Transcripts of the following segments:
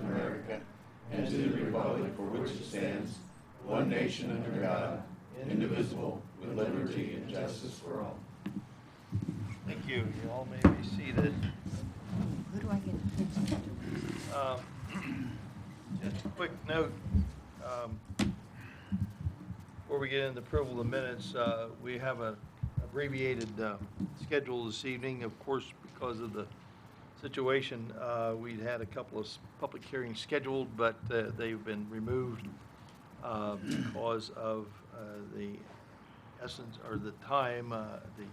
America and to the republic for which it stands, one nation under God, indivisible, with liberty and justice for all. Thank you. You all may be seated. Who do I get to pitch to? Just a quick note, before we get into approval of the minutes, we have an abbreviated schedule this evening. Of course, because of the situation, we'd had a couple of public hearings scheduled, but they've been removed because of the essence or the time, the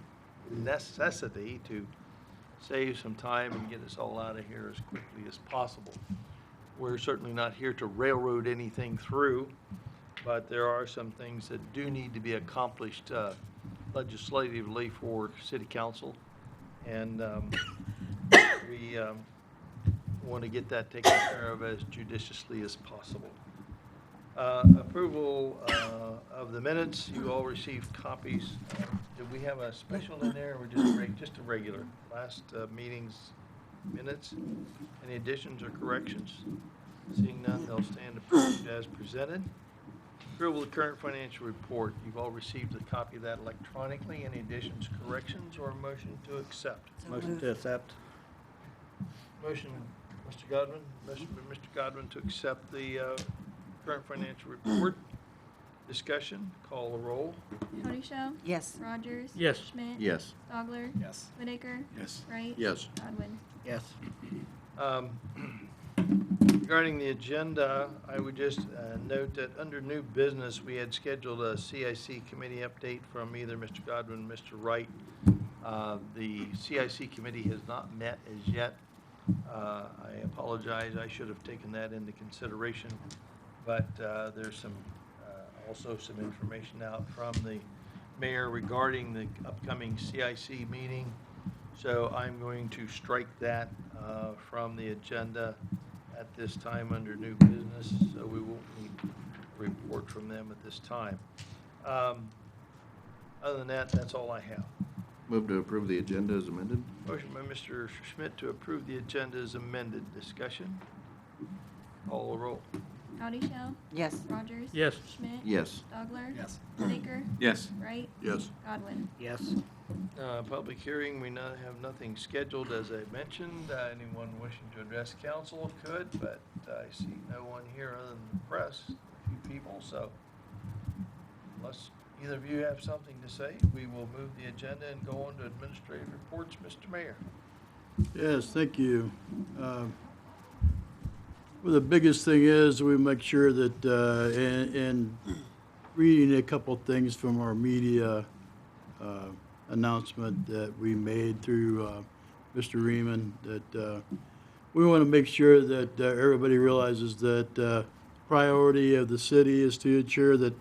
necessity to save some time and get us all out of here as quickly as possible. We're certainly not here to railroad anything through, but there are some things that do need to be accomplished legislatively for City Council, and we want to get that taken care of as judiciously as possible. Approval of the minutes. You all received copies. Did we have a special in there, or just a regular last meeting's minutes? Any additions or corrections? Seeing none, they'll stand approved as presented. Approval of the current financial report. You've all received a copy of that electronically. Any additions, corrections, or a motion to accept? Motion to accept. Motion, Mr. Godwin. Motion by Mr. Godwin to accept the current financial report. Discussion. Call the roll. Cody Show? Yes. Rogers? Yes. Schmidt? Yes. Stogler? Yes. Whitaker? Yes. Wright? Yes. Godwin? Yes. Regarding the agenda, I would just note that under new business, we had scheduled a CIC committee update from either Mr. Godwin or Mr. Wright. The CIC committee has not met as yet. I apologize. I should have taken that into consideration, but there's some also some information out from the mayor regarding the upcoming CIC meeting. So I'm going to strike that from the agenda at this time under new business, so we won't need a report from them at this time. Other than that, that's all I have. Move to approve the agenda as amended. Motion by Mr. Schmidt to approve the agenda as amended. Discussion? Call the roll. Cody Show? Yes. Rogers? Yes. Schmidt? Yes. Stogler? Yes. Whitaker? Yes. Wright? Yes. Godwin? Yes. Public hearing, we now have nothing scheduled, as I mentioned. Anyone wishing to address council could, but I see no one here other than the press, a few people, so unless either of you have something to say, we will move the agenda and go on to administrative reports. Mr. Mayor. Yes, thank you. Well, the biggest thing is we make sure that in reading a couple things from our media announcement that we made through Mr. Riemann, that we want to make sure that everybody realizes that priority of the city is to ensure that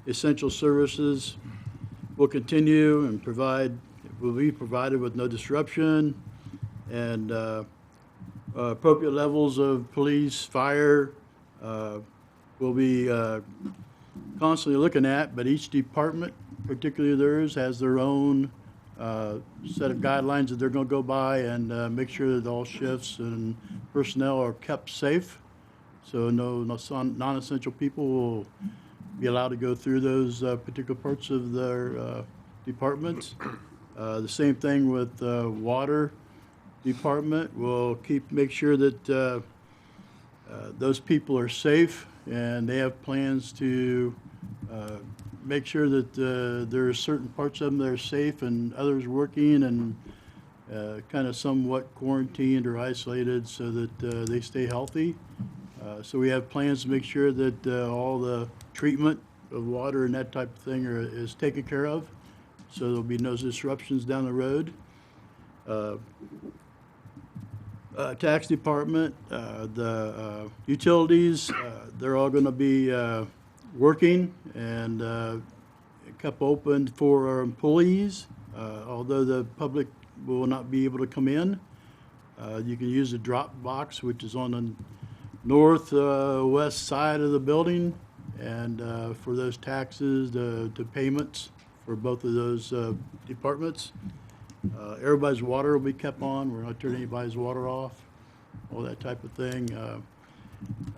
essential services will continue and will be provided with no disruption, and appropriate levels of police, fire will be constantly looking at, but each department, particularly theirs, has their own set of guidelines that they're going to go by and make sure that all shifts and personnel are kept safe. So no non-essential people will be allowed to go through those particular parts of their departments. The same thing with water department. We'll make sure that those people are safe, and they have plans to make sure that there are certain parts of them that are safe and others working and kind of somewhat quarantined or isolated so that they stay healthy. So we have plans to make sure that all the treatment of water and that type of thing is taken care of, so there'll be no disruptions down the road. Tax department, the utilities, they're all going to be working and kept open for our employees, although the public will not be able to come in. You can use the drop box, which is on the northwest side of the building, and for those taxes, the payments for both of those departments. Everybody's water will be kept on. We're not turning anybody's water off, all that type of thing.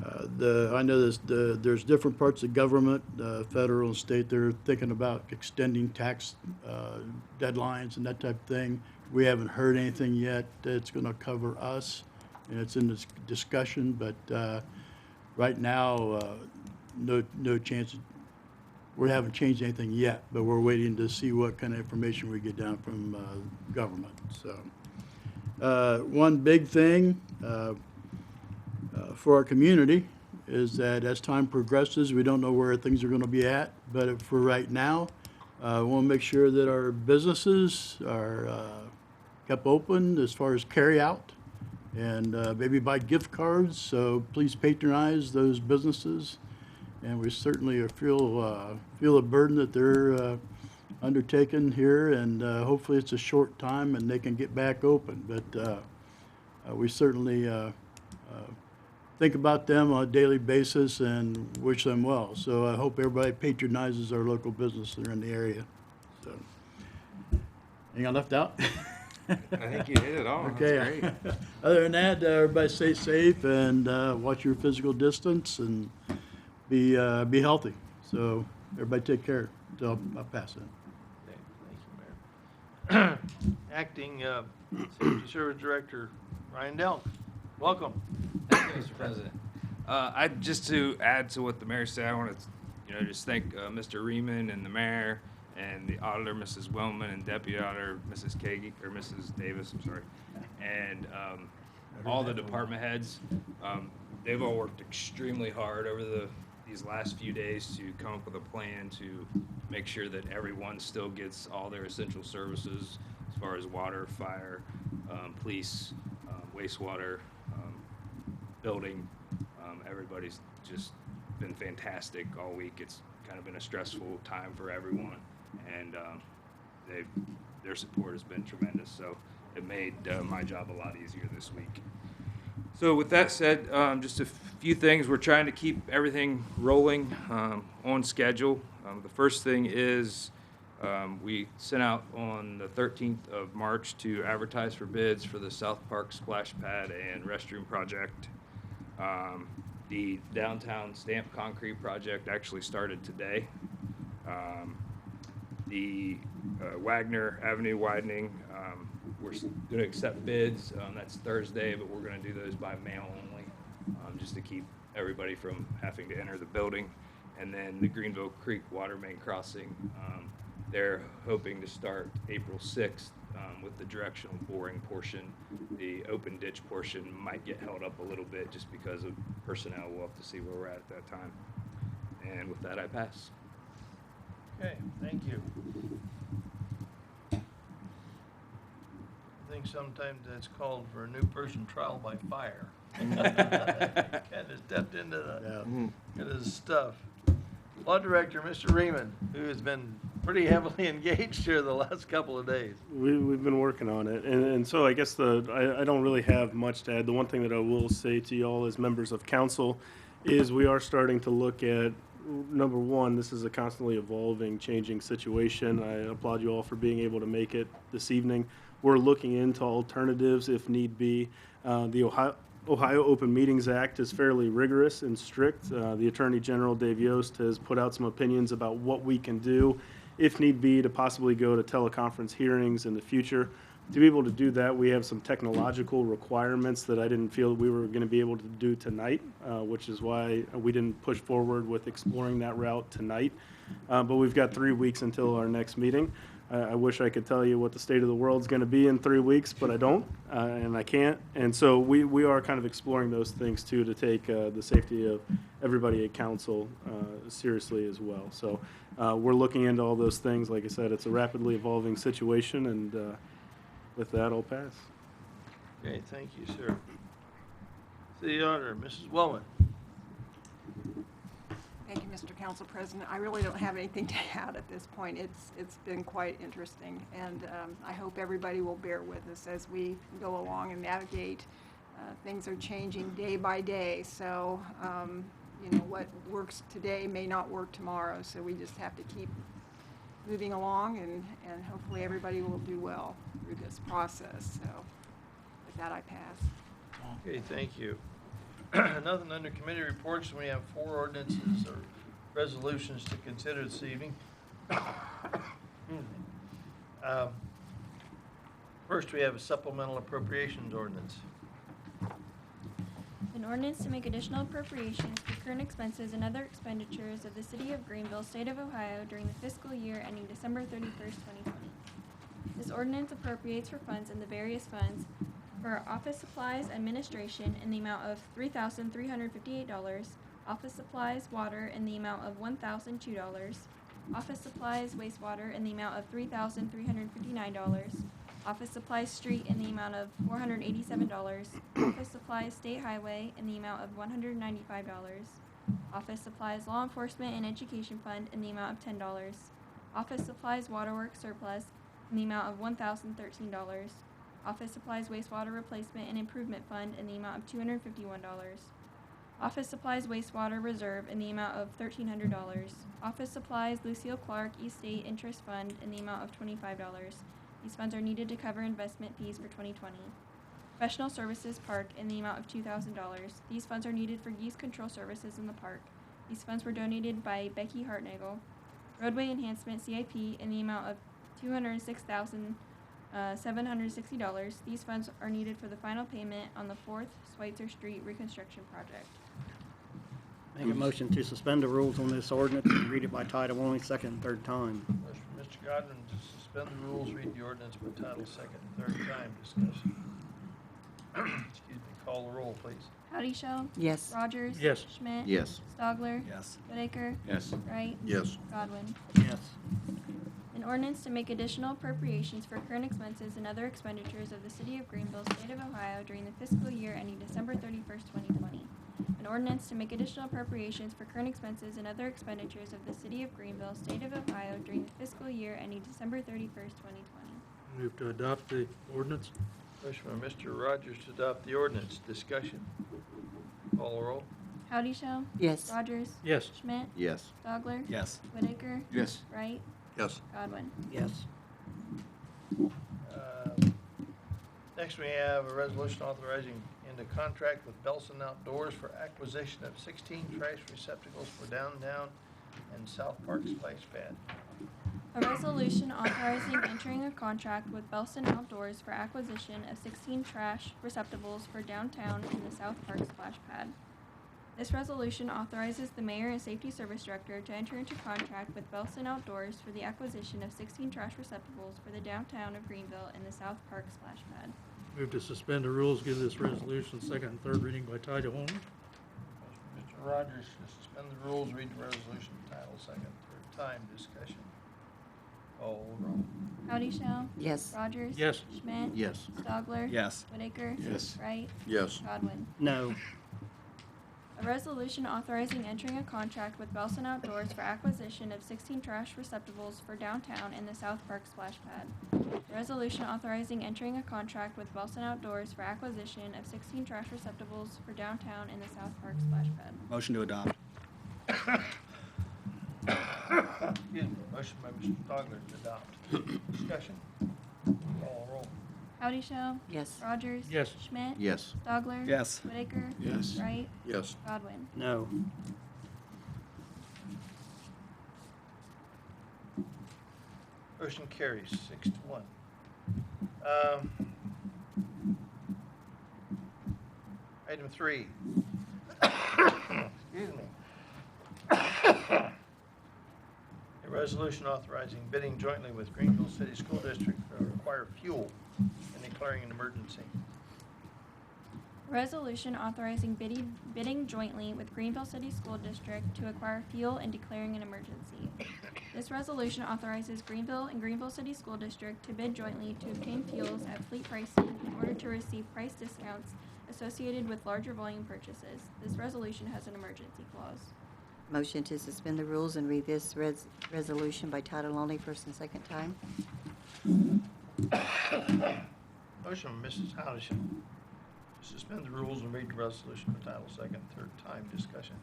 I know there's different parts of government, federal and state, they're thinking about extending tax deadlines and that type of thing. We haven't heard anything yet that's going to cover us, and it's in this discussion, but right now, no chance. We haven't changed anything yet, but we're waiting to see what kind of information we get down from government. So, one big thing for our community is that as time progresses, we don't know where things are going to be at, but for right now, we want to make sure that our businesses are kept open as far as carry out and maybe buy gift cards. So please patronize those businesses. And we certainly feel a burden that they're undertaking here, and hopefully it's a short time and they can get back open. But we certainly think about them on a daily basis and wish them well. So I hope everybody patronizes our local business that are in the area. So, anything I left out? I think you hit it all. Okay. That's great. Other than that, everybody stay safe and watch your physical distance and be healthy. So everybody take care. So I'll pass it. Okay, thank you, Mayor. Acting Safety Service Director Ryan Delk, welcome. Thank you, Mr. President. Just to add to what the mayor said, I want to, just thank Mr. Riemann and the mayor and the auditor, Mrs. Wellman, and deputy auditor, Mrs. Kagi, or Mrs. Davis, I'm sorry, and all the department heads. They've all worked extremely hard over these last few days to come up with a plan to make sure that everyone still gets all their essential services as far as water, fire, police, wastewater, building. Everybody's just been fantastic all week. It's kind of been a stressful time for everyone, and their support has been tremendous. So it made my job a lot easier this week. So with that said, just a few things. We're trying to keep everything rolling on schedule. The first thing is we sent out on the 13th of March to advertise for bids for the South Park splash pad and restroom project. The downtown stamped concrete project actually started today. The Wagner Avenue widening, we're going to accept bids. That's Thursday, but we're going to do those by mail only, just to keep everybody from having to enter the building. And then the Greenville Creek water main crossing, they're hoping to start April 6th with the directional boring portion. The open ditch portion might get held up a little bit just because of personnel. We'll have to see where we're at that time. And with that, I pass. Okay, thank you. I think sometimes that's called for a new person trial by fire. Kind of stepped into his stuff. Law Director, Mr. Riemann, who has been pretty heavily engaged here the last couple of days. We've been working on it, and so I guess I don't really have much to add. The one thing that I will say to you all as members of council is we are starting to look at, number one, this is a constantly evolving, changing situation. I applaud you all for being able to make it this evening. We're looking into alternatives if need be. The Ohio Open Meetings Act is fairly rigorous and strict. The Attorney General, Dave Yost, has put out some opinions about what we can do, if need be, to possibly go to teleconference hearings in the future. To be able to do that, we have some technological requirements that I didn't feel we were going to be able to do tonight, which is why we didn't push forward with exploring that route tonight. But we've got 3 weeks until our next meeting. I wish I could tell you what the state of the world is going to be in 3 weeks, but I don't, and I can't. And so we are kind of exploring those things, too, to take the safety of everybody at council seriously as well. So we're looking into all those things. Like I said, it's a rapidly evolving situation, and with that, I'll pass. Okay, thank you, sir. City Auditor, Mrs. Wellman. Thank you, Mr. Council President. I really don't have anything to add at this point. It's been quite interesting, and I hope everybody will bear with us as we go along and navigate. Things are changing day by day, so what works today may not work tomorrow, so we just have to keep moving along, and hopefully everybody will do well through this process. So with that, I pass. Okay, thank you. Nothing under committee reports. We have 4 ordinances or resolutions to consider this evening. Excuse me. First, we have a supplemental appropriations ordinance. An ordinance to make additional appropriations for current expenses and other expenditures of the City of Greenville, State of Ohio during the fiscal year ending December 31st, 2020. This ordinance appropriates for funds in the various funds for office supplies administration in the amount of $3,358, office supplies water in the amount of $1,002, office supplies wastewater in the amount of $3,359, office supplies street in the amount of $487, office supplies state highway in the amount of $195, office supplies law enforcement and education fund in the amount of $10, office supplies waterworks surplus in the amount of $1,013, office supplies wastewater replacement and improvement fund in the amount of $251, office supplies wastewater reserve in the amount of $1,300, office supplies Lucille Clark East State Interest Fund in the amount of $25. These funds are needed to cover investment fees for 2020. Professional Services Park in the amount of $2,000. These funds are needed for geese control services in the park. These funds were donated by Becky Hartnagel. Roadway Enhancement CIP in the amount of $206,760. These funds are needed for the final payment on the 4th Schweitzer Street reconstruction project. Make a motion to suspend the rules on this ordinance and read it by title only, second and third time. Motion for Mr. Godwin to suspend the rules, read the ordinance by title second and third time, discussion. Excuse me, call the roll, please. Howdy Shell. Yes. Rogers. Yes. Schmidt. Yes. Stogler. Yes. Whitaker. Yes. Wright. Yes. Godwin. Yes. An ordinance to make additional appropriations for current expenses and other expenditures of the City of Greenville, State of Ohio during the fiscal year ending December 31st, 2020. An ordinance to make additional appropriations for current expenses and other expenditures of the City of Greenville, State of Ohio during the fiscal year ending December 31st, 2020. Move to adopt the ordinance. Motion by Mr. Rogers to adopt the ordinance, discussion. Call the roll. Howdy Shell. Yes. Rogers. Yes. Schmidt. Yes. Stogler. Yes. Whitaker. Yes. Wright. Yes. Godwin. Yes. Next, we have a resolution authorizing into contract with Belson Outdoors for acquisition of 16 trash receptacles for downtown and South Park splash pad. A resolution authorizing entering a contract with Belson Outdoors for acquisition of 16 trash receptacles for downtown and the South Park splash pad. This resolution authorizes the mayor and safety service director to enter into contract with Belson Outdoors for the acquisition of 16 trash receptacles for the downtown of Greenville and the South Park splash pad. Move to suspend the rules, give this resolution second and third reading by title only. Motion by Mr. Rogers to suspend the rules, read the resolution title second, third time, discussion. Call the roll. Howdy Shell. Yes. Rogers. Yes. Schmidt. Yes. Stogler. Yes. Whitaker. Yes. Wright. Yes. Godwin. No. A resolution authorizing entering a contract with Belson Outdoors for acquisition of 16 trash receptacles for downtown and the South Park splash pad. A resolution authorizing entering a contract with Belson Outdoors for acquisition of 16 trash receptacles for downtown and the South Park splash pad. Motion to adopt. Excuse me, motion by Mr. Stogler to adopt. Discussion. Call the roll. Howdy Shell. Yes. Rogers. Yes. Schmidt. Yes. Stogler. Yes. Whitaker. Yes. Wright. Yes. Godwin. No. Motion carries 6-1. Item 3. Excuse me. A resolution authorizing bidding jointly with Greenville City School District to acquire fuel and declaring an emergency. Resolution authorizing bidding jointly with Greenville City School District to acquire fuel and declaring an emergency. This resolution authorizes Greenville and Greenville City School District to bid jointly to obtain fuels at fleet pricing in order to receive price discounts associated with larger volume purchases. This resolution has an emergency clause. Motion to suspend the rules and read this resolution by title only, first and second time. Motion by Mrs. Hodgson to suspend the rules and read the resolution by title second, third time, discussion.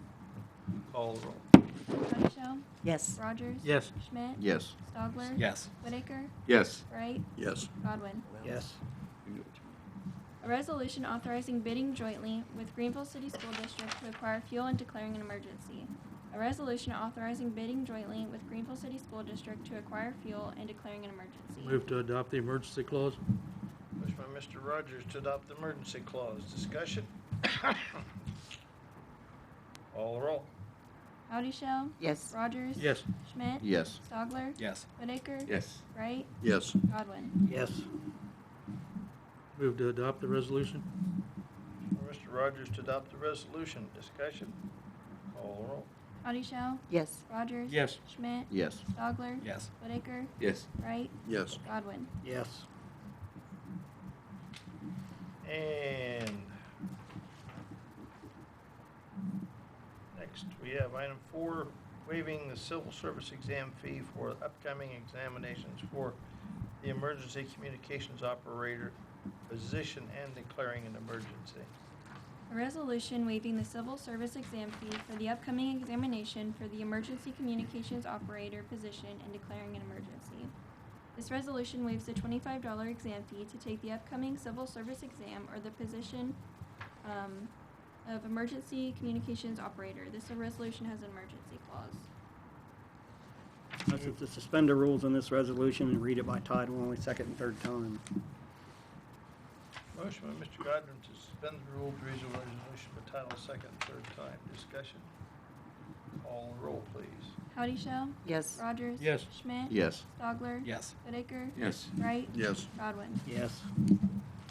Call the roll. Howdy Shell. Yes. Rogers. Yes. Schmidt. Yes. Stogler. Yes. Whitaker. Yes. Wright. Yes. Godwin. Yes. A A resolution authorizing bidding jointly with Greenville City School District to acquire fuel and declaring an emergency. A resolution authorizing bidding jointly with Greenville City School District to acquire fuel and declaring an emergency. Move to adopt the emergency clause. Motion by Mr. Rogers to adopt the emergency clause. Discussion? Call the roll. Howdy Shell. Yes. Rogers. Yes. Schmidt. Yes. Stogler. Yes. Whitaker. Yes. Wright. Yes. Godwin. Yes. Move to adopt the resolution. Mr. Rogers to adopt the resolution. Discussion? Call the roll. Howdy Shell. Yes. Rogers. Yes. Schmidt. Yes. Stogler. Yes. Whitaker. Yes. Wright. Yes. Godwin. Yes. And next, we have item 4, waiving the civil service exam fee for upcoming examinations for the emergency communications operator position and declaring an emergency. A resolution waiving the civil service exam fee for the upcoming examination for the emergency communications operator position and declaring an emergency. This resolution waives the $25 exam fee to take the upcoming civil service exam or the position of emergency communications operator. This resolution has an emergency clause. I move to suspend the rules on this resolution and read it by title only, second and third time. Motion by Mr. Godwin to suspend the rule to read the resolution by title second and third time. Discussion? Call the roll, please. Howdy Shell. Yes. Rogers. Yes. Schmidt. Yes. Stogler. Yes. Whitaker. Yes. Wright. Yes. Godwin. Yes.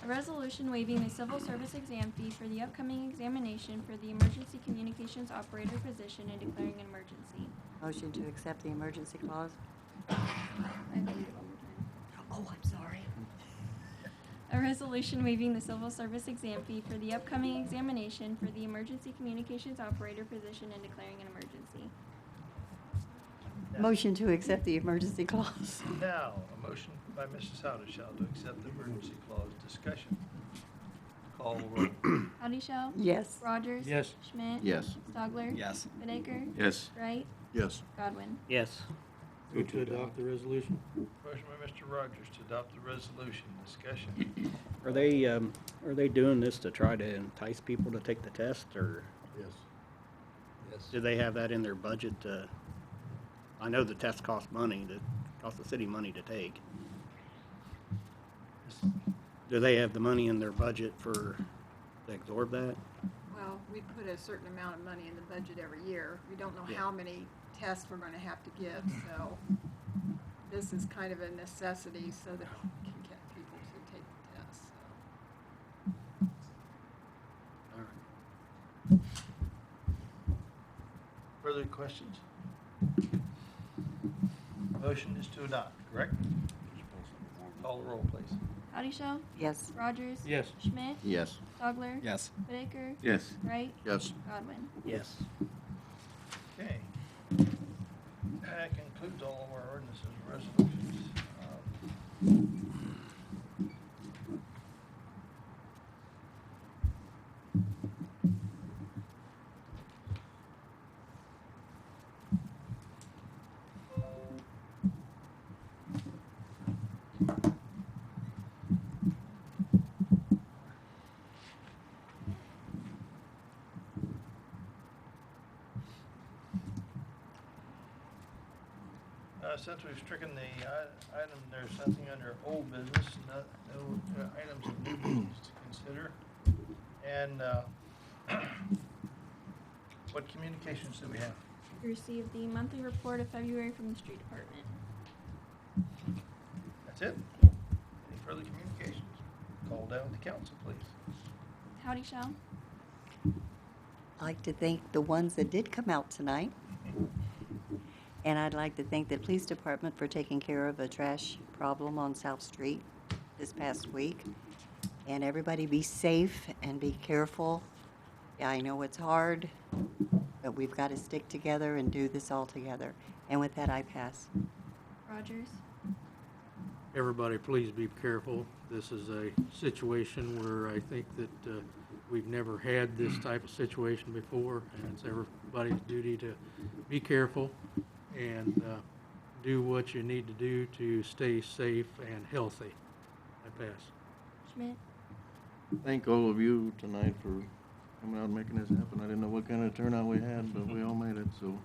A resolution waiving the civil service exam fee for the upcoming examination for the emergency communications operator position and declaring an emergency. Motion to accept the emergency clause. I have to read it one more time. Oh, I'm sorry. A resolution waiving the civil service exam fee for the upcoming examination for the emergency communications operator position and declaring an emergency. Motion to accept the emergency clause. Now, a motion by Mrs. Howdeshell to accept the emergency clause. Discussion? Call the roll. Howdy Shell. Yes. Rogers. Yes. Schmidt. Yes. Stogler. Yes. Whitaker. Yes. Wright. Yes. Godwin. Yes. Move to adopt the resolution. Motion by Mr. Rogers to adopt the resolution. Discussion? Are they doing this to try to entice people to take the test, or Yes. do they have that in their budget? I know the test costs money, costs the city money to take. Do they have the money in their budget to absorb that? Well, we put a certain amount of money in the budget every year. We don't know Yeah. how many tests we're gonna have to give, so this is kind of a necessity so that we can get people to take the test, so. All right. Further questions? Motion is to adopt, correct? Call the roll, please. Howdy Shell. Yes. Rogers. Yes. Schmidt. Yes. Stogler. Yes. Whitaker. Yes. Wright. Yes. Godwin. Yes. Okay. That concludes all of our ordinances and resolutions. Since we've stricken the item, there's something under old business, no items of new business to consider. And what communications do we have? We received the monthly report of February from the street department. That's it? Any further communications? Call down to council, please. Howdy Shell. I'd like to thank the ones that did come out tonight. And I'd like to thank the police department for taking care of a trash problem on South Street this past week. And everybody be safe and be careful. Yeah, I know it's hard, but we've got to stick together and do this all together. And with that, I pass. Rogers. Everybody, please be careful. This is a situation where I think that we've never had this type of situation before, and it's everybody's duty to be careful and do what you need to do to stay safe and healthy. I pass. Schmidt. thank all of you tonight for coming out and making this happen. I didn't know what kind of turnout we had, but we all made it, so.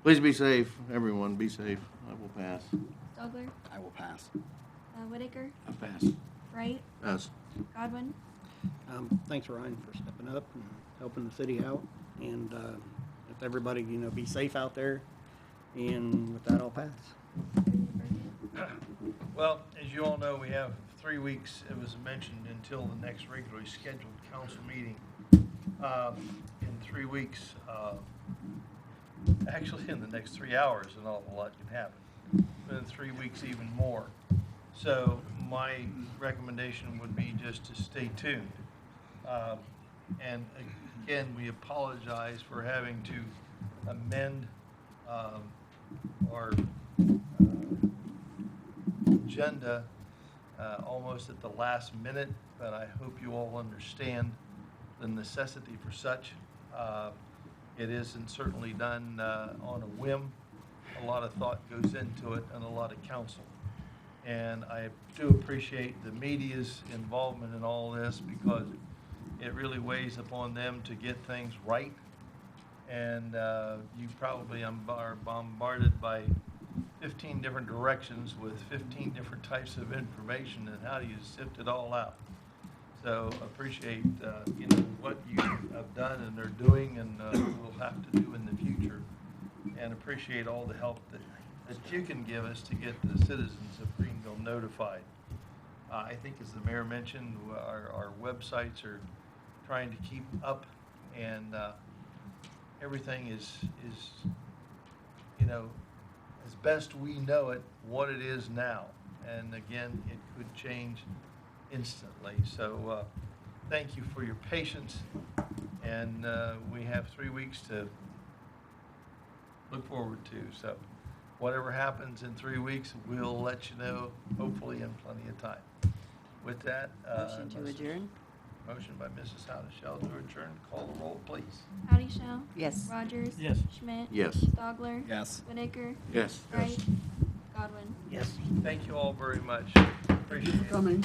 Please be safe, everyone, be safe. I will pass. Stogler, I will pass. Whitaker, I pass. Wright, Pass. Godwin. Thanks, Ryan, for stepping up and helping the city out. And if everybody, be safe out there. And with that, I'll pass. Well, as you all know, we have 3 weeks, it was mentioned, until the next regularly scheduled council meeting. In 3 weeks, actually in the next 3 hours, an awful lot can happen. But in 3 weeks, even more. So my recommendation would be just to stay tuned. And again, we apologize for having to amend our agenda almost at the last minute, but I hope you all understand the necessity for such. It isn't certainly done on a whim. A lot of thought goes into it and a lot of counsel. And I do appreciate the media's involvement in all this because it really weighs upon them to get things right. And you probably are bombarded by 15 different directions with 15 different types of information, and how do you sift it all out? So appreciate what you have done and are doing, and will have to do in the future, and appreciate all the help that you can give us to get the citizens of Greenville notified. I think, as the mayor mentioned, our websites are trying to keep up, and everything is as best we know it, what it is now. And again, it could change instantly. So thank you for your patience, and we have 3 weeks to look forward to. So whatever happens in 3 weeks, we'll let you know, hopefully in plenty of time. With that, Motion to adjourn? Motion by Mrs. Howdeshell to adjourn. Call the roll, please. Howdeshell, Yes. Rogers, Yes. Schmidt, Yes. Stogler, Yes. Whitaker, Yes. Wright, Godwin. Yes. Thank you all very much. Appreciate it. Coming.